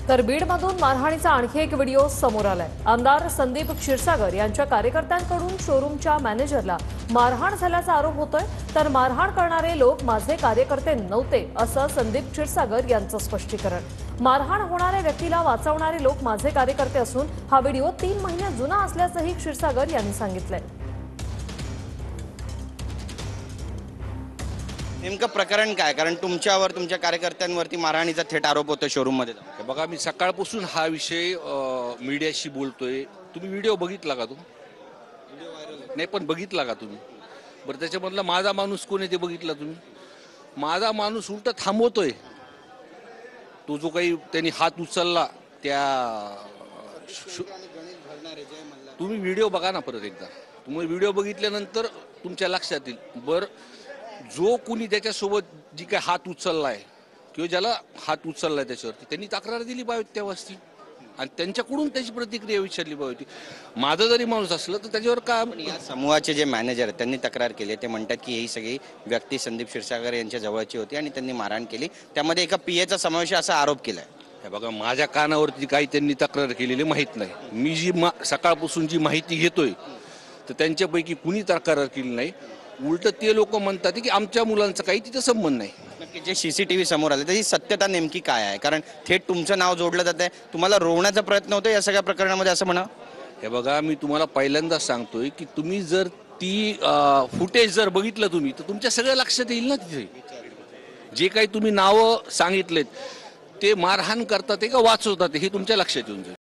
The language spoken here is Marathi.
तर बीडमधून मारहाणीचा आणखी एक व्हिडिओ समोर आलाय। आमदार संदीप क्षीरसागर यांच्या कार्यकर्त्यांकडून शोरूमच्या मॅनेजरला मारहाण झाल्याचा आरोप होतोय। तर मारहाण करणारे लोक माझे कार्यकर्ते नव्हते असं संदीप क्षीरसागर यांचं स्पष्टीकरण। मारहाण होणाऱ्या व्यक्तीला वाचवणारे लोक माझे कार्यकर्ते असून हा व्हिडिओ 3 महिने जुना असल्याचंही क्षीरसागर यांनी सांगितलंय। नेमकं प्रकरण काय? कारण तुमच्यावर तुमच्या कार्यकर्त्यांवरती मारहाणीचा थेट आरोप होतो शोरूम मध्ये। बघा, मी सकाळपासून हा विषय मीडियाशी बोलतोय। तुम्ही व्हिडिओ बघितला का? नाही, पण बघितला का तुम्ही? बरं, त्याच्यामधला माझा माणूस कोण आहे ते बघितला तुम्ही? माझा माणूस उलट थांबवतोय। तो जो काही त्यांनी हात उचलला त्या तुम्ही व्हिडिओ बघा ना परत एकदा। तुम्ही व्हिडिओ बघितल्यानंतर तुमच्या लक्षात येईल। बरं, जो कुणी त्याच्यासोबत जी काही हात उचललाय किंवा ज्याला हात उचललाय त्याच्यावरती त्यांनी तक्रार दिली पाहिजे त्या वस्ती आणि त्यांच्याकडून त्याची प्रतिक्रिया विचारली पाहिजे। माझं जरी माणूस असलं तर त्याच्यावर काय? या समूहाचे जे मॅनेजर आहेत त्यांनी तक्रार केली। ते म्हणतात की ही सगळी व्यक्ती संदीप क्षीरसागर यांच्या जवळची होती आणि त्यांनी मारहाण केली, त्यामध्ये एका पीएचा समावेश असा आरोप केलाय। हे बघा, माझ्या कानावरती काही त्यांनी तक्रार केलेली माहीत नाही। मी जी सकाळपासून जी माहिती घेतोय तर त्यांच्यापैकी कुणी तक्रार केली नाही। उलट ते लोक म्हणतात की आमच्या मुलांचा काही तिथे संबंध नाही। नक्की जे सीसीटीव्ही समोर आले त्याची सत्यता नेमकी काय आहे? कारण थेट तुमचं नाव जोडलं जात आहे, तुम्हाला रोवण्याचा प्रयत्न होतो या सगळ्या प्रकरणामध्ये असं म्हणा। हे बघा, मी तुम्हाला पहिल्यांदा सांगतोय की तुम्ही जर ती फुटेज जर बघितलं तुम्ही तर तुमच्या सगळ्या लक्षात येईल ना। तिथे जे काही तुम्ही नावं सांगितलेत ते मारहाण करतात का वाचवतात हे तुमच्या लक्षात येऊन जाईल।